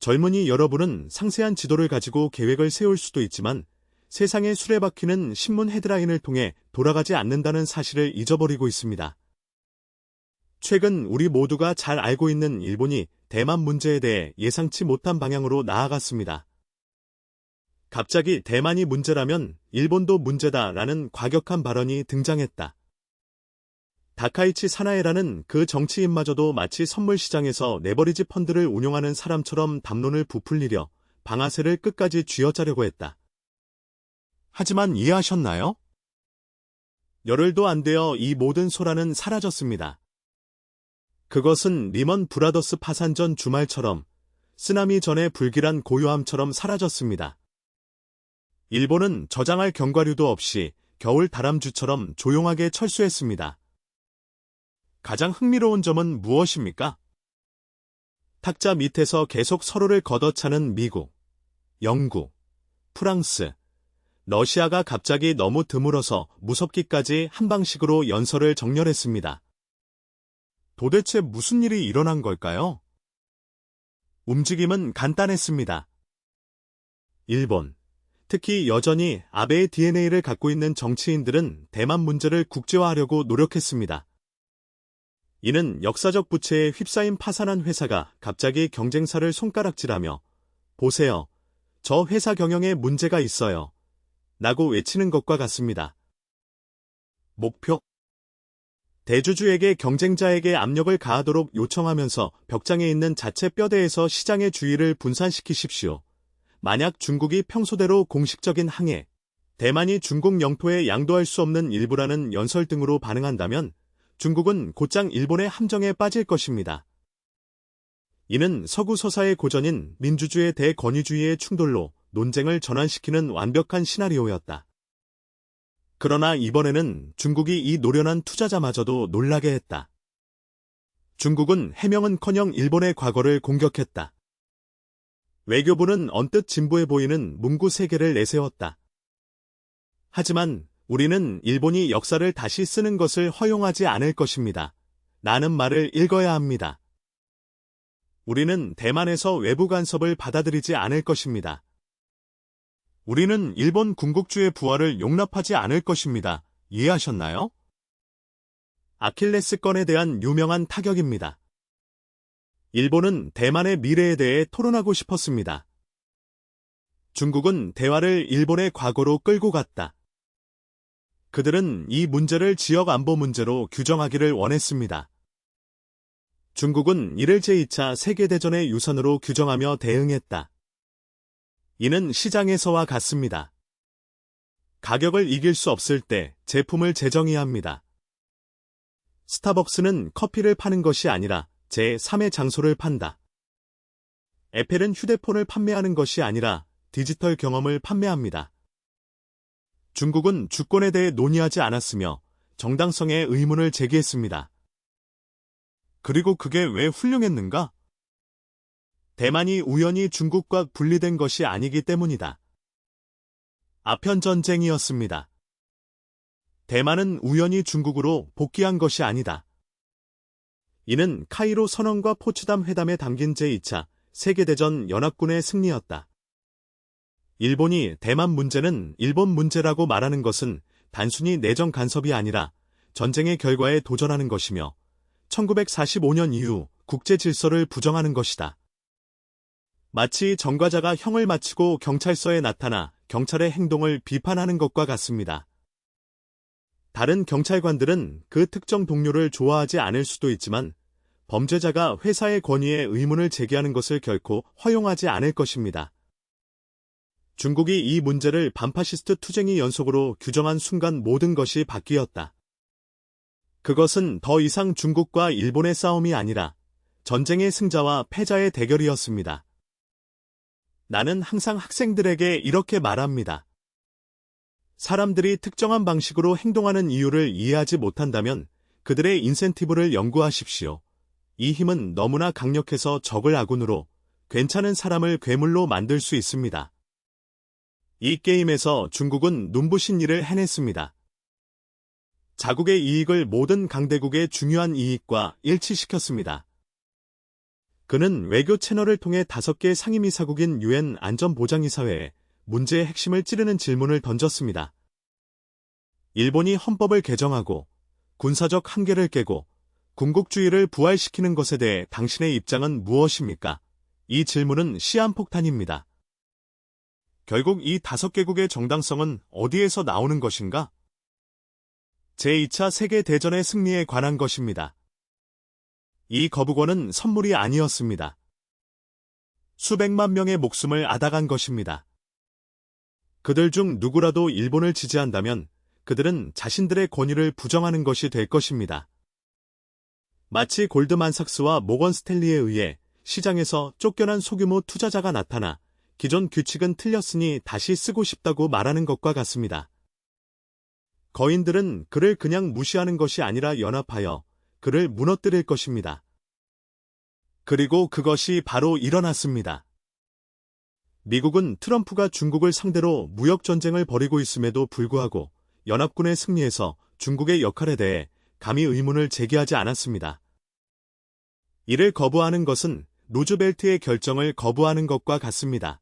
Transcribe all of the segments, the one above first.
젊은이 여러분은 상세한 지도를 가지고 계획을 세울 수도 있지만 세상의 수레바퀴는 신문 헤드라인을 통해 돌아가지 않는다는 사실을 잊어버리고 있습니다. 최근 우리 모두가 잘 알고 있는 일본이 대만 문제에 대해 예상치 못한 방향으로 나아갔습니다. 갑자기 대만이 문제라면 일본도 문제다라는 과격한 발언이 등장했다. 다카이치 사나에라는 그 정치인마저도 마치 선물 시장에서 레버리지 펀드를 운용하는 사람처럼 담론을 부풀리려 방아쇠를 끝까지 쥐어짜려고 했다. 하지만 이해하셨나요? 열흘도 안 되어 이 모든 소란은 사라졌습니다. 그것은 리먼 브라더스 파산 전 주말처럼 쓰나미 전의 불길한 고요함처럼 사라졌습니다. 일본은 저장할 견과류도 없이 겨울 다람쥐처럼 조용하게 철수했습니다. 가장 흥미로운 점은 무엇입니까? 탁자 밑에서 계속 서로를 걷어차는 미국, 영국, 프랑스, 러시아가 갑자기 너무 드물어서 무섭기까지 한 방식으로 연설을 정렬했습니다. 도대체 무슨 일이 일어난 걸까요? 움직임은 간단했습니다. 일본, 특히 여전히 아베의 DNA를 갖고 있는 정치인들은 대만 문제를 국제화하려고 노력했습니다. 이는 역사적 부채에 휩싸인 파산한 회사가 갑자기 경쟁사를 손가락질하며 보세요, 저 회사 경영에 문제가 있어요 라고 외치는 것과 같습니다. 목표? 대주주에게 경쟁자에게 압력을 가하도록 요청하면서 벽장에 있는 자체 뼈대에서 시장의 주의를 분산시키십시오. 만약 중국이 평소대로 공식적인 항해, 대만이 중국 영토에 양도할 수 없는 일부라는 연설 등으로 반응한다면 중국은 곧장 일본의 함정에 빠질 것입니다. 이는 서구 서사의 고전인 민주주의 대 권위주의의 충돌로 논쟁을 전환시키는 완벽한 시나리오였다. 그러나 이번에는 중국이 이 노련한 투자자마저도 놀라게 했다. 중국은 해명은커녕 일본의 과거를 공격했다. 외교부는 언뜻 진보해 보이는 문구 3개를 내세웠다. 하지만 우리는 일본이 역사를 다시 쓰는 것을 허용하지 않을 것입니다. 라는 말을 읽어야 합니다. 우리는 대만에서 외부 간섭을 받아들이지 않을 것입니다. 우리는 일본 군국주의 부활을 용납하지 않을 것입니다. 이해하셨나요? 아킬레스건에 대한 유명한 타격입니다. 일본은 대만의 미래에 대해 토론하고 싶었습니다. 중국은 대화를 일본의 과거로 끌고 갔다. 그들은 이 문제를 지역 안보 문제로 규정하기를 원했습니다. 중국은 이를 제2차 세계대전의 유산으로 규정하며 대응했다. 이는 시장에서와 같습니다. 가격을 이길 수 없을 때 제품을 재정의해야 합니다. 스타벅스는 커피를 파는 것이 아니라 제3의 장소를 판다. 애플은 휴대폰을 판매하는 것이 아니라 디지털 경험을 판매합니다. 중국은 주권에 대해 논의하지 않았으며 정당성의 의문을 제기했습니다. 그리고 그게 왜 훌륭했는가? 대만이 우연히 중국과 분리된 것이 아니기 때문이다. 아편전쟁이었습니다. 대만은 우연히 중국으로 복귀한 것이 아니다. 이는 카이로 선언과 포츠담 회담에 담긴 제2차 세계대전 연합군의 승리였다. 일본이 대만 문제는 일본 문제라고 말하는 것은 단순히 내정 간섭이 아니라 전쟁의 결과에 도전하는 것이며 1945년 이후 국제 질서를 부정하는 것이다. 마치 전과자가 형을 마치고 경찰서에 나타나 경찰의 행동을 비판하는 것과 같습니다. 다른 경찰관들은 그 특정 동료를 좋아하지 않을 수도 있지만 범죄자가 회사의 권위에 의문을 제기하는 것을 결코 허용하지 않을 것입니다. 중국이 이 문제를 반파시스트 투쟁이 연속으로 규정한 순간 모든 것이 바뀌었다. 그것은 더 이상 중국과 일본의 싸움이 아니라 전쟁의 승자와 패자의 대결이었습니다. 나는 항상 학생들에게 이렇게 말합니다. 사람들이 특정한 방식으로 행동하는 이유를 이해하지 못한다면 그들의 인센티브를 연구하십시오. 이 힘은 너무나 강력해서 적을 아군으로, 괜찮은 사람을 괴물로 만들 수 있습니다. 이 게임에서 중국은 눈부신 일을 해냈습니다. 자국의 이익을 모든 강대국의 중요한 이익과 일치시켰습니다. 그는 외교 채널을 통해 5개 상임이사국인 유엔 안전보장이사회에 문제의 핵심을 찌르는 질문을 던졌습니다. 일본이 헌법을 개정하고 군사적 한계를 깨고 군국주의를 부활시키는 것에 대해 당신의 입장은 무엇입니까? 이 질문은 시한폭탄입니다. 결국 이 5개국의 정당성은 어디에서 나오는 것인가? 제2차 세계대전의 승리에 관한 것입니다. 이 거부권은 선물이 아니었습니다. 수백만 명의 목숨을 앗아간 것입니다. 그들 중 누구라도 일본을 지지한다면 그들은 자신들의 권위를 부정하는 것이 될 것입니다. 마치 골드만삭스와 모건 스탠리에 의해 시장에서 쫓겨난 소규모 투자자가 나타나 기존 규칙은 틀렸으니 다시 쓰고 싶다고 말하는 것과 같습니다. 거인들은 그를 그냥 무시하는 것이 아니라 연합하여 그를 무너뜨릴 것입니다. 그리고 그것이 바로 일어났습니다. 미국은 트럼프가 중국을 상대로 무역전쟁을 벌이고 있음에도 불구하고 연합군의 승리에서 중국의 역할에 대해 감히 의문을 제기하지 않았습니다. 이를 거부하는 것은 루즈벨트의 결정을 거부하는 것과 같습니다.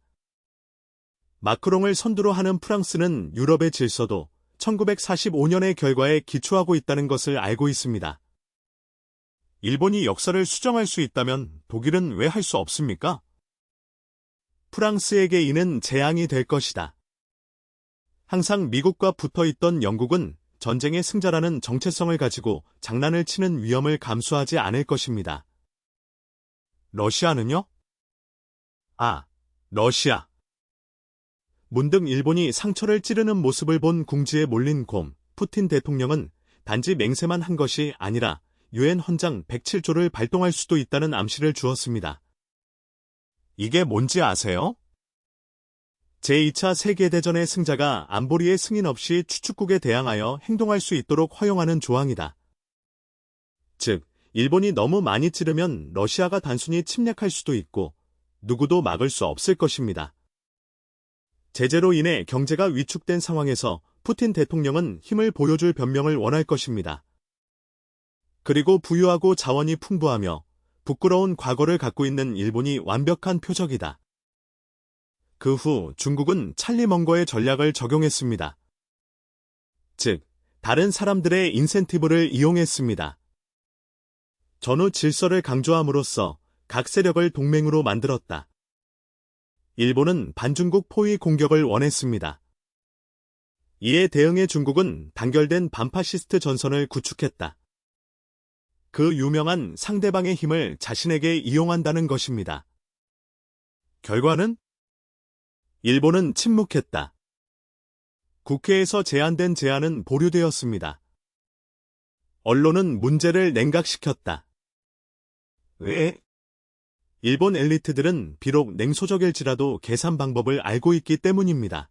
마크롱을 선두로 하는 프랑스는 유럽의 질서도 1945년의 결과에 기초하고 있다는 것을 알고 있습니다. 일본이 역사를 수정할 수 있다면 독일은 왜 할 수 없습니까? 프랑스에게 이는 재앙이 될 것이다. 항상 미국과 붙어있던 영국은 전쟁의 승자라는 정체성을 가지고 장난을 치는 위험을 감수하지 않을 것입니다. 러시아는요? 러시아. 문득 일본이 상처를 찌르는 모습을 본 궁지에 몰린 곰, 푸틴 대통령은 단지 맹세만 한 것이 아니라 유엔 헌장 107조를 발동할 수도 있다는 암시를 주었습니다. 이게 뭔지 아세요? 제2차 세계대전의 승자가 안보리의 승인 없이 추축국에 대항하여 행동할 수 있도록 허용하는 조항이다. 즉, 일본이 너무 많이 찌르면 러시아가 단순히 침략할 수도 있고 누구도 막을 수 없을 것입니다. 제재로 인해 경제가 위축된 상황에서 푸틴 대통령은 힘을 보여줄 변명을 원할 것입니다. 그리고 부유하고 자원이 풍부하며 부끄러운 과거를 갖고 있는 일본이 완벽한 표적이다. 그 후 중국은 찰리먼거의 전략을 적용했습니다. 즉, 다른 사람들의 인센티브를 이용했습니다. 전후 질서를 강조함으로써 각 세력을 동맹으로 만들었다. 일본은 반중국 포위 공격을 원했습니다. 이에 대응해 중국은 단결된 반파시스트 전선을 구축했다. 그 유명한 상대방의 힘을 자신에게 이용한다는 것입니다. 결과는? 일본은 침묵했다. 국회에서 제안된 제안은 보류되었습니다. 언론은 문제를 냉각시켰다. 왜? 일본 엘리트들은 비록 냉소적일지라도 계산 방법을 알고 있기 때문입니다.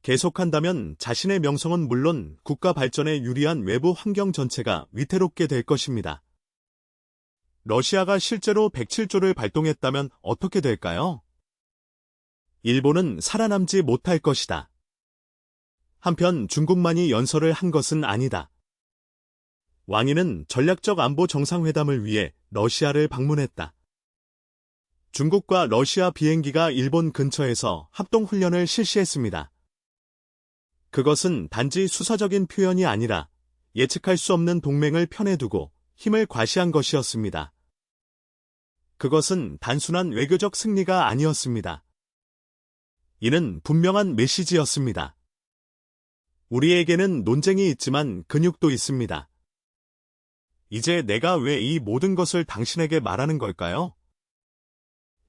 계속한다면 자신의 명성은 물론 국가 발전에 유리한 외부 환경 전체가 위태롭게 될 것입니다. 러시아가 실제로 107조를 발동했다면 어떻게 될까요? 일본은 살아남지 못할 것이다. 한편 중국만이 연설을 한 것은 아니다. 왕위는 전략적 안보 정상회담을 위해 러시아를 방문했다. 중국과 러시아 비행기가 일본 근처에서 합동훈련을 실시했습니다. 그것은 단지 수사적인 표현이 아니라 예측할 수 없는 동맹을 편에 두고 힘을 과시한 것이었습니다. 그것은 단순한 외교적 승리가 아니었습니다. 이는 분명한 메시지였습니다. 우리에게는 논쟁이 있지만 근육도 있습니다. 이제 내가 왜 이 모든 것을 당신에게 말하는 걸까요?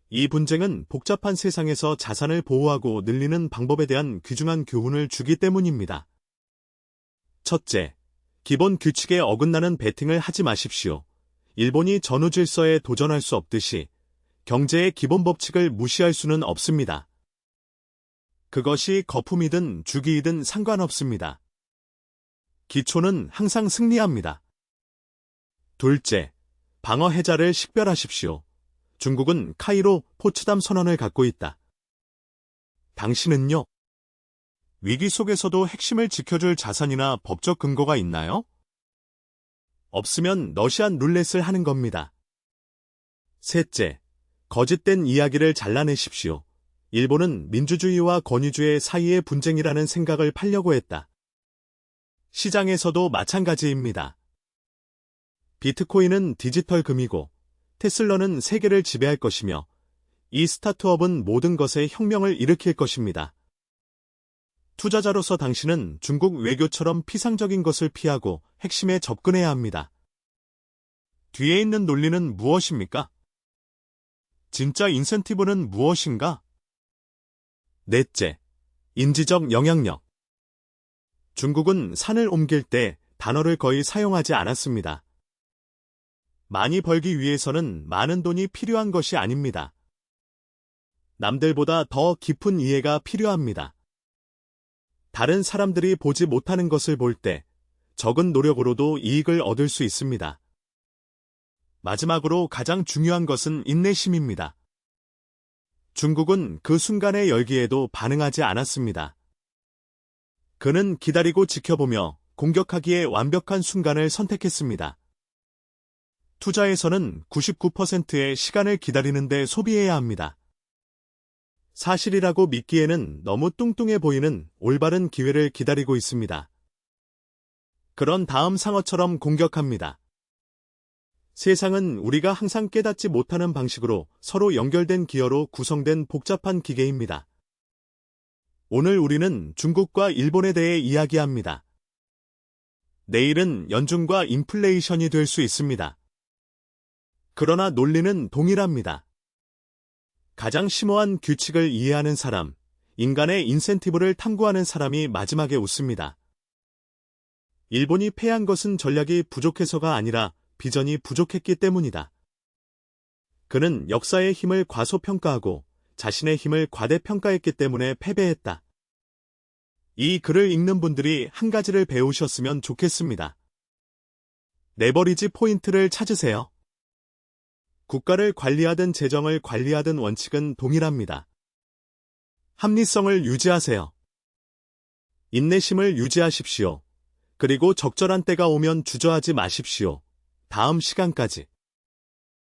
이 분쟁은 복잡한 세상에서 자산을 보호하고 늘리는 방법에 대한 귀중한 교훈을 주기 때문입니다. 첫째, 기본 규칙에 어긋나는 베팅을 하지 마십시오. 일본이 전후 질서에 도전할 수 없듯이 경제의 기본 법칙을 무시할 수는 없습니다. 그것이 거품이든 주기이든 상관없습니다. 기초는 항상 승리합니다. 둘째, 방어 해자를 식별하십시오. 중국은 카이로 포츠담 선언을 갖고 있다. 당신은요? 위기 속에서도 핵심을 지켜줄 자산이나 법적 근거가 있나요? 없으면 러시안 룰렛을 하는 겁니다. 셋째, 거짓된 이야기를 잘라내십시오. 일본은 민주주의와 권위주의 사이의 분쟁이라는 생각을 팔려고 했다. 시장에서도 마찬가지입니다. 비트코인은 디지털 금이고 테슬라는 세계를 지배할 것이며 이 스타트업은 모든 것에 혁명을 일으킬 것입니다. 투자자로서 당신은 중국 외교처럼 피상적인 것을 피하고 핵심에 접근해야 합니다. 뒤에 있는 논리는 무엇입니까? 진짜 인센티브는 무엇인가? 넷째, 인지적 영향력. 중국은 산을 옮길 때 단어를 거의 사용하지 않았습니다. 많이 벌기 위해서는 많은 돈이 필요한 것이 아닙니다. 남들보다 더 깊은 이해가 필요합니다. 다른 사람들이 보지 못하는 것을 볼 때 적은 노력으로도 이익을 얻을 수 있습니다. 마지막으로 가장 중요한 것은 인내심입니다. 중국은 그 순간의 열기에도 반응하지 않았습니다. 그는 기다리고 지켜보며 공격하기에 완벽한 순간을 선택했습니다. 투자에서는 99%의 시간을 기다리는 데 소비해야 합니다. 사실이라고 믿기에는 너무 뚱뚱해 보이는 올바른 기회를 기다리고 있습니다. 그런 다음 상어처럼 공격합니다. 세상은 우리가 항상 깨닫지 못하는 방식으로 서로 연결된 기어로 구성된 복잡한 기계입니다. 오늘 우리는 중국과 일본에 대해 이야기합니다. 내일은 연준과 인플레이션이 될 수 있습니다. 그러나 논리는 동일합니다. 가장 심오한 규칙을 이해하는 사람, 인간의 인센티브를 탐구하는 사람이 마지막에 웃습니다. 일본이 패한 것은 전략이 부족해서가 아니라 비전이 부족했기 때문이다. 그는 역사의 힘을 과소평가하고 자신의 힘을 과대평가했기 때문에 패배했다. 이 글을 읽는 분들이 한 가지를 배우셨으면 좋겠습니다. 레버리지 포인트를 찾으세요. 국가를 관리하든 재정을 관리하든 원칙은 동일합니다. 합리성을 유지하세요. 인내심을 유지하십시오. 그리고 적절한 때가 오면 주저하지 마십시오. 다음 시간까지.